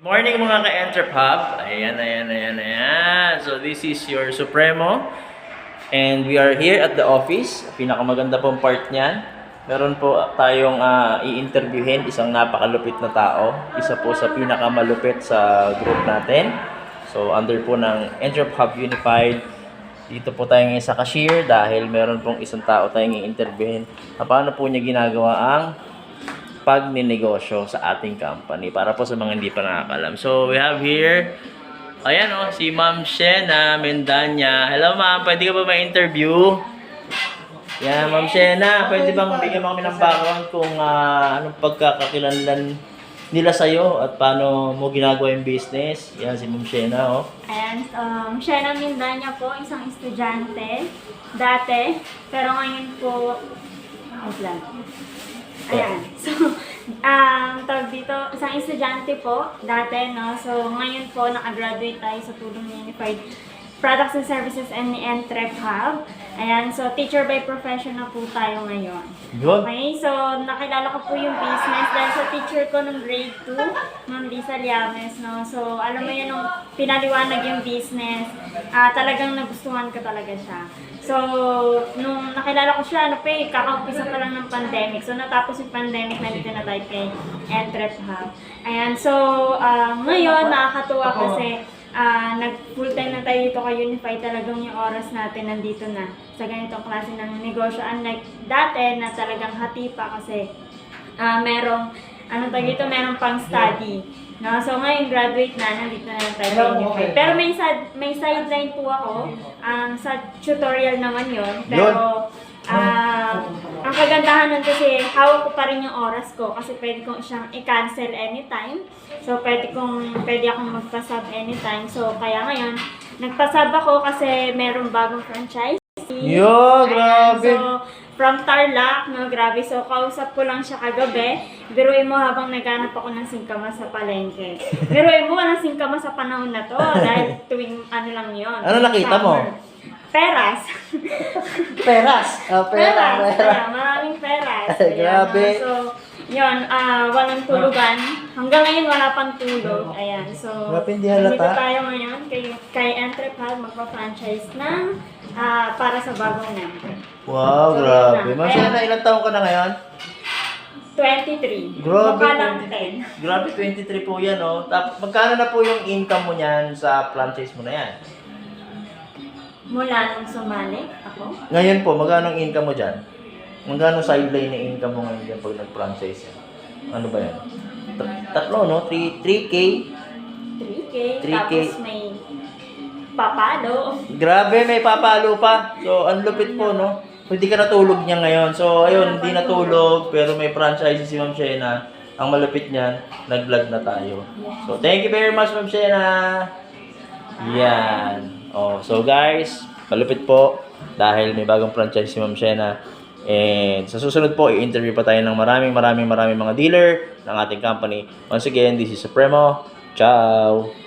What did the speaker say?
Morning mga ka-Entrepub. Ayan. So this is your Supremo. And we are here at the office. Pinakamaganda pong part niyan. Meron po tayong i-interviewin isang napakalupit na tao. Isa po sa pinakamalupit sa group natin. So under po ng Entrepub Unified. Dito po tayo ngayon sa cashier dahil meron pong isang tao tayong i-interviewin. Paano po niya ginagawa ang pagninegosyo sa ating company para po sa mga hindi pa nakakalam. So, we have here, ayan si Ma'am Shena Mendanya. Hello ma'am, pwede ka ba ma-interview? Yan, Ma'am Shena, pwede bang bigyan mo kami ng background kung anong pagkakakilanlan nila sa'yo at paano mo ginagawa yung business? Yan, si Ma'am Shena, Ayan, Shena Mendanya po, isang estudyante dati, pero ngayon po, ayan. So, tawag dito, isang estudyante po, dati, no? So, ngayon po, nakagraduate tayo sa tulong ng Unified Products and Services and Entrepub. Ayan, so, teacher by profession na po tayo ngayon. Good. Okay, so, nakilala ko po yung business dahil sa teacher ko nung grade 2, Ma'am Lisa Llames, no? So, alam mo yun, nung pinaliwanag yung business, talagang nagustuhan ko talaga siya. So, nung nakilala ko siya, kakaumpisa pa lang ng pandemic. So, natapos yung pandemic, nandito na tayo kay Entrepub. Ayan, so, ngayon, nakakatuwa kasi nag-full time na tayo dito kay Unified. Talagang yung oras natin nandito na sa ganitong klase ng negosyo. Unlike dati na talagang hati pa kasi merong, merong pang study. No? So ngayon graduate na, nandito na lang tayo kay Unified. Pero may sideline po ako, sa tutorial naman yon. Pero ang kagandahan nun kasi hawak ko pa rin yung oras ko kasi pwede kong siyang i-cancel anytime. So pwede akong magpa-sub anytime. So kaya ngayon, nagpa-sub ako kasi merong bagong franchise. Yo, grabe! So, from Tarlac, no, grabe. So, kausap ko lang siya kagabi. Biruin mo habang naghanap ako ng singkama sa palengke. Biruin mo, walang singkama sa panahon na to. Dahil tuwing lang yun. Ano nakita mo? Peras. Peras. Peras. Ayan, maraming peras. Ayan, Grabe. So, yun, walang tulugan. Hanggang ngayon, wala pang tulog. Ayan, so, Hindi halata. dito tayo ngayon kay Entrepub, magpa-franchise ng para sa bagong member. Wow, grabe. Ma'am Shena, ilang taon ka na ngayon? 23. Grabe, Mukha lang 10. Grabe, 23 po yan, Tapos, magkano na po yung income mo niyan sa franchise mo na yan? Mula nung sumali ako. Ngayon po, magkano ang income mo dyan? Magkano sideline na income mo ngayon dyan pag nag-franchise yan? Ano ba yan? Tatlo, no? 3K? 3K. 3K. Tapos may papalo. Grabe, may papalo pa. So, ang lupit po, no? Hindi ka natulog niya ngayon. So, ayun, hindi natulog, pero may franchise si Ma'am Shena. Ang malupit niyan, nag-vlog na tayo. So, thank you very much, Ma'am Shena. Yan. So guys, malupit po dahil may bagong franchise si Ma'am Shena. And sa susunod po, i-interview pa tayo ng maraming mga dealer ng ating company. Once again, this is Supremo. Ciao!